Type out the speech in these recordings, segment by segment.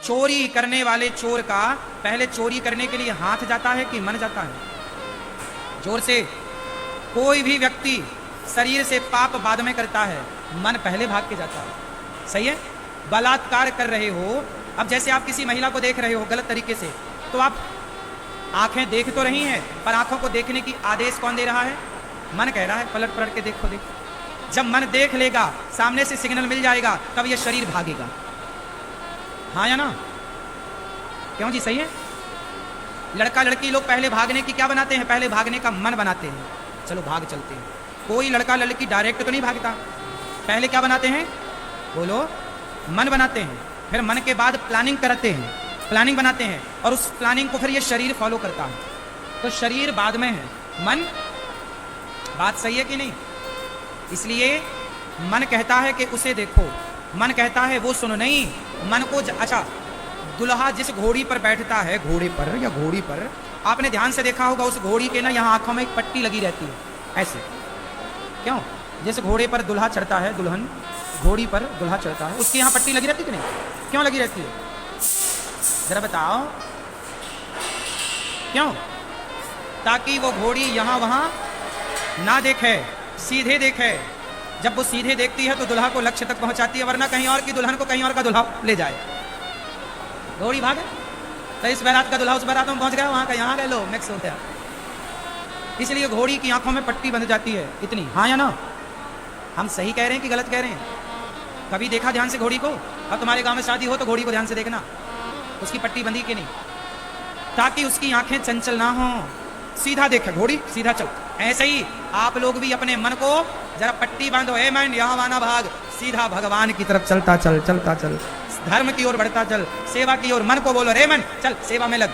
चोरी करने वाले चोर का पहले चोरी करने के लिए हाथ जाता है कि मन जाता है? जोर से। कोई भी व्यक्ति शरीर से पाप बाद में करता है, मन पहले भाग के जाता है। सही है? बलात्कार कर रहे हो, अब जैसे आप किसी महिला को देख रहे हो गलत तरीके से, तो आप आंखें देख तो रही हैं, पर आंखों को देखने की आदेश कौन दे रहा है? मन कह रहा है पलट पलट के देखो देखो। जब मन देख लेगा, सामने से सिग्नल मिल जाएगा, तब यह शरीर भागेगा। हाँ या ना? क्यों जी? सही है? लड़का लड़की लोग पहले भागने की क्या बनाते हैं? पहले भागने का मन बनाते हैं, चलो भाग चलते हैं। कोई लड़का लड़की डायरेक्ट तो नहीं भागता, पहले क्या बनाते हैं? बोलो। मन बनाते हैं, फिर मन के बाद प्लानिंग करते हैं, प्लानिंग बनाते हैं, और उस प्लानिंग को फिर ये शरीर फॉलो करता है। तो शरीर बाद में है, मन। बात सही है कि नहीं? इसलिए मन कहता है कि उसे देखो, मन कहता है वो सुनो। नहीं, मन को अच्छा, दुल्हा जिस घोड़ी पर बैठता है, घोड़े पर या घोड़ी पर, आपने ध्यान से देखा होगा उस घोड़ी के ना यहाँ आंखों में एक पट्टी लगी रहती है, ऐसे। क्यों? जिस घोड़े पर दुल्हा चढ़ता है, दुल्हन घोड़ी पर दुल्हा चढ़ता है, उसकी यहाँ पट्टी लगी रहती है कि नहीं? क्यों लगी रहती है? जरा बताओ क्यों? ताकि वो घोड़ी यहाँ वहाँ ना देखे, सीधे देखे। जब वो सीधे देखती है तो दुल्हा को लक्ष्य तक पहुंचाती है, वरना कहीं और की दुल्हन को कहीं और का दुल्हा ले जाए। घोड़ी भागे, तो इस बारात का दुल्हा उस बारात में पहुंच गया, वहां का यहाँ गए, लो मिक्स हो गया। इसलिए घोड़ी की आंखों में पट्टी बंध जाती है इतनी। हाँ या ना? हम सही कह रहे हैं कि गलत कह रहे हैं? कभी देखा ध्यान से घोड़ी को? अब तुम्हारे गांव में शादी हो तो घोड़ी को ध्यान से देखना, उसकी पट्टी बंधी कि नहीं, ताकि उसकी आंखें चंचल ना हो, सीधा देखे घोड़ी, सीधा चल। ऐसे ही आप लोग भी अपने मन को जरा पट्टी बांधो। ए मन, यहाँ वाना भाग, सीधा भगवान की तरफ चलता चल, चलता चल, धर्म की ओर बढ़ता चल, सेवा की ओर। मन को बोलो, रे मन चल सेवा में लग।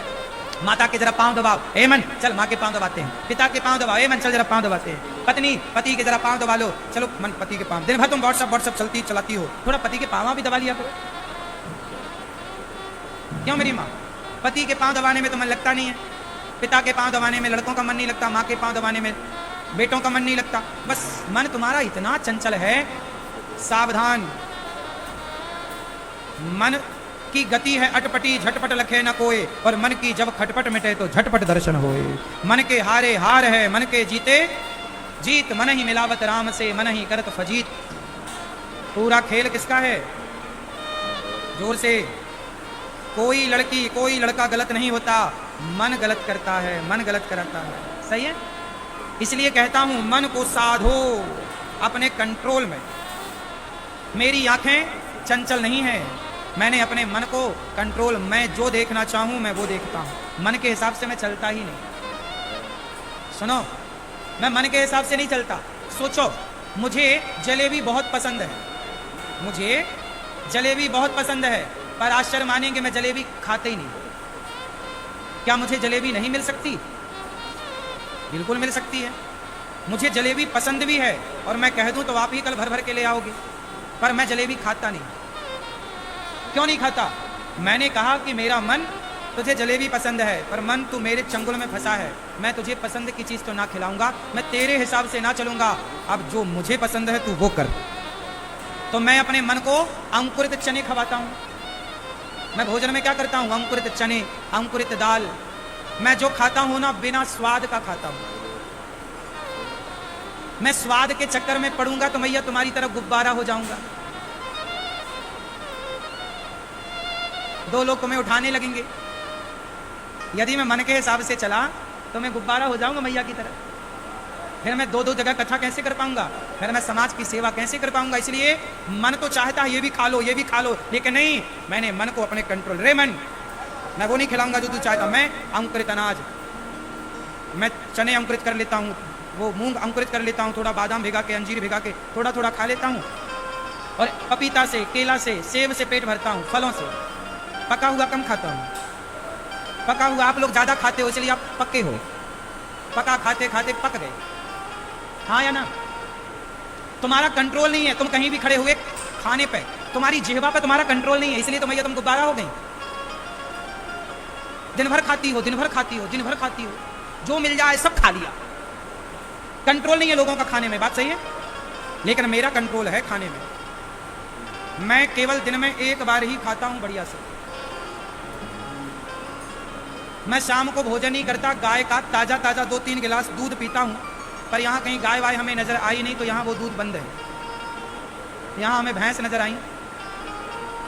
माता के जरा पांव दबाओ, ए मन चल माँ के पांव दबाते हैं। पिता के पांव दबाओ, ए मन चल जरा पांव दबाते हैं। पत्नी पति के जरा पांव दबा लो, चलो मन पति के पांव। दिन भर तुम व्हाट्सएप चलती चलाती हो, थोड़ा पति के पांव भी दबा लिया करो। क्यों मेरी माँ? पति के पांव दबाने में तो मन लगता नहीं है, पिता के पांव दबाने में लड़कों का मन नहीं लगता, माँ के पांव दबाने में बेटों का मन नहीं लगता। बस मन तुम्हारा इतना चंचल है, सावधान। मन की गति है अटपटी, झटपट लखे न कोई, और मन की जब खटपट मिटे तो झटपट दर्शन होए। मन के हारे हार है, मन के जीते जीत, मन ही मिलावत राम से, मन ही करत फजीत। पूरा खेल किसका है? जोर से। कोई लड़की कोई लड़का गलत नहीं होता, मन गलत करता है, मन गलत कराता है। सही है? इसलिए कहता हूं मन को साधो अपने कंट्रोल में। मेरी आंखें चंचल नहीं है, मैंने अपने मन को कंट्रोल, मैं जो देखना चाहूं मैं वो देखता हूं, मन के हिसाब से मैं चलता ही नहीं। सुनो, मैं मन के हिसाब से नहीं चलता। सोचो, मुझे जलेबी बहुत पसंद है, मुझे जलेबी बहुत पसंद है, पर आश्चर्य मानेंगे मैं जलेबी खाते ही नहीं। क्या मुझे जलेबी नहीं मिल सकती? बिल्कुल मिल सकती है। मुझे जलेबी पसंद भी है, और मैं कह दूं तो आप ही कल भर भर के ले आओगे, पर मैं जलेबी खाता नहीं। क्यों नहीं खाता? मैंने कहा कि मेरा मन, तुझे जलेबी पसंद है, पर मन तू मेरे चंगुल में फंसा है, मैं तुझे पसंद की चीज तो ना खिलाऊंगा, मैं तेरे हिसाब से ना चलूंगा, अब जो मुझे पसंद है तू वो कर। तो मैं अपने मन को अंकुरित चने खवाता हूं। मैं भोजन में क्या करता हूं? अंकुरित चने, अंकुरित दाल। मैं जो खाता हूं ना, बिना स्वाद का खाता हूं। मैं स्वाद के चक्कर में पड़ूंगा तो मैया तुम्हारी तरफ गुब्बारा हो जाऊंगा, दो लोग तुम्हें उठाने लगेंगे। यदि मैं मन के हिसाब से चला तो मैं गुब्बारा हो जाऊंगा मैया की तरह। फिर मैं दो दो जगह कथा कैसे कर पाऊंगा? फिर मैं समाज की सेवा कैसे कर पाऊंगा? इसलिए मन तो चाहता है ये भी खा लो, ये भी खा लो, लेकिन नहीं, मैंने मन को अपने कंट्रोल। रे मन, मैं वो नहीं खिलाऊंगा जो तू चाहता। मैं अंकुरित अनाज, मैं चने अंकुरित कर लेता हूँ, वो मूंग अंकुरित कर लेता हूँ, थोड़ा बादाम भिगा के, अंजीर भिगा के थोड़ा थोड़ा खा लेता हूँ, और पपीता से, केला से, सेब से पेट भरता हूँ, फलों से। पका हुआ कम खाता हूँ। पका हुआ आप लोग ज्यादा खाते हो, इसलिए आप पक्के हो। पका खाते खाते पक गए। हाँ या ना? तुम्हारा कंट्रोल नहीं है, तुम कहीं भी खड़े हुए खाने पे, तुम्हारी जिह्वा पे तुम्हारा कंट्रोल नहीं है, इसलिए तो मैया तुम गुब्बारा हो गई। दिन भर खाती हो, दिन भर खाती हो, दिन भर खाती हो, जो मिल जाए सब खा लिया। कंट्रोल नहीं है लोगों का खाने में, बात सही है? लेकिन मेरा कंट्रोल है खाने में। मैं केवल दिन में एक बार ही खाता हूं बढ़िया से, मैं शाम को भोजन नहीं करता, गाय का ताज़ा ताज़ा 2-3 गिलास दूध पीता हूँ, पर यहाँ कहीं गाय वाय हमें नज़र आई नहीं, तो यहाँ वो दूध बंद है। यहाँ हमें भैंस नज़र आई।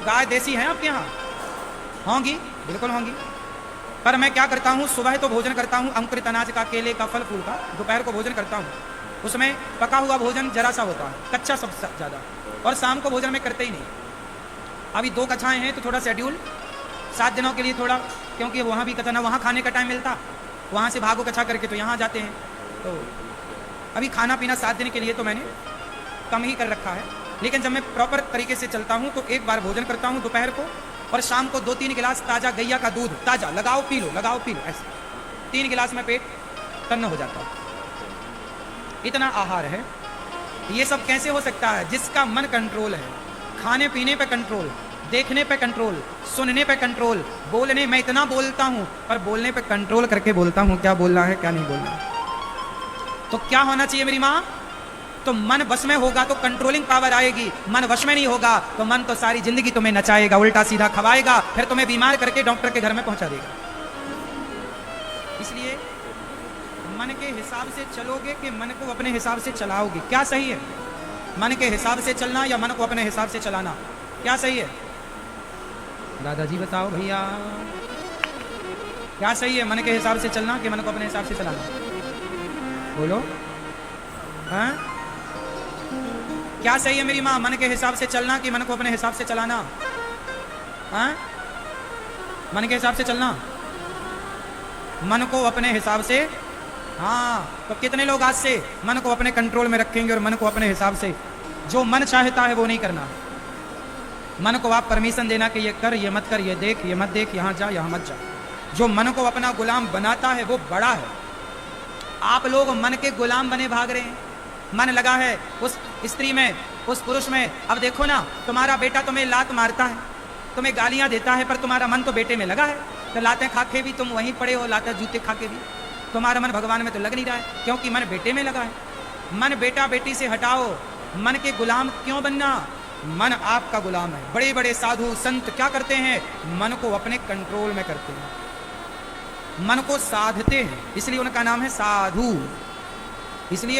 गाय देसी है आपके यहाँ? होंगी, बिल्कुल होंगी। पर मैं क्या करता हूँ, सुबह तो भोजन करता हूँ अंकुरित अनाज का, केले का, फल फूल का। दोपहर को भोजन करता हूँ, उसमें पका हुआ भोजन जरा सा होता है, कच्चा सब ज़्यादा। और शाम को भोजन में करते ही नहीं। अभी 2 कक्षाएँ हैं तो थोड़ा शेड्यूल 7 दिनों के लिए थोड़ा, क्योंकि वहाँ भी कथा ना वहाँ खाने का टाइम मिलता, वहाँ से भागो कक्षा करके तो यहाँ जाते हैं। तो अभी खाना पीना 7 दिन के लिए तो मैंने कम ही कर रखा है। लेकिन जब मैं प्रॉपर तरीके से चलता हूँ तो एक बार भोजन करता हूँ दोपहर को, और शाम को 2-3 गिलास ताज़ा गैया का दूध, ताज़ा, लगाओ पी लो, लगाओ पी लो, ऐसे 3 गिलास में पेट तन्न हो जाता है। इतना आहार है। ये सब कैसे हो सकता है? जिसका मन कंट्रोल है, खाने पीने पे कंट्रोल, देखने पे कंट्रोल, सुनने पे कंट्रोल, बोलने, मैं इतना बोलता हूँ पर बोलने पे कंट्रोल करके बोलता हूँ, क्या बोलना है क्या नहीं बोलना। तो क्या होना चाहिए मेरी माँ? तो मन वश में होगा तो कंट्रोलिंग पावर आएगी, मन वश में नहीं होगा तो मन तो सारी जिंदगी तुम्हें नचाएगा, उल्टा सीधा खवाएगा, फिर तुम्हें बीमार करके डॉक्टर के घर में पहुंचा देगा। इसलिए मन के हिसाब से चलोगे कि मन को अपने हिसाब से चलाओगे? क्या सही है? मन के हिसाब से चलना या मन को अपने हिसाब से चलाना, क्या सही है? दादाजी बताओ भैया, क्या सही है? मन के हिसाब से चलना कि मन को अपने हिसाब से चलाना? बोलो। हाँ, क्या सही है मेरी माँ? मन के हिसाब से चलना कि मन को अपने हिसाब से चलाना? हाँ, मन के हिसाब से चलना, मन को अपने हिसाब से। हाँ, तो कितने लोग आज से मन को अपने कंट्रोल में रखेंगे और मन को अपने हिसाब से, जो मन चाहता है वो नहीं करना। मन को आप परमिशन देना कि ये कर, ये मत कर, ये देख, ये मत देख, यहाँ जा, यहाँ मत जा। जो मन को अपना गुलाम बनाता है वो बड़ा है। आप लोग मन के गुलाम बने भाग रहे हैं। मन लगा है उस स्त्री में, उस पुरुष में। अब देखो ना, तुम्हारा बेटा तुम्हें लात मारता है, तुम्हें गालियां देता है, पर तुम्हारा मन तो बेटे में लगा है। तो लातें खा के भी तुम वहीं पड़े हो, लातें जूते खा के भी तुम्हारा मन भगवान में तो लग नहीं रहा है, क्योंकि मन बेटे में लगा है। मन बेटा बेटी से हटाओ, मन के गुलाम क्यों बनना? मन आपका गुलाम है। बड़े बड़े साधु संत क्या करते हैं? मन को अपने कंट्रोल में करते हैं, मन को साधते हैं, इसलिए उनका नाम है साधु। इसलिए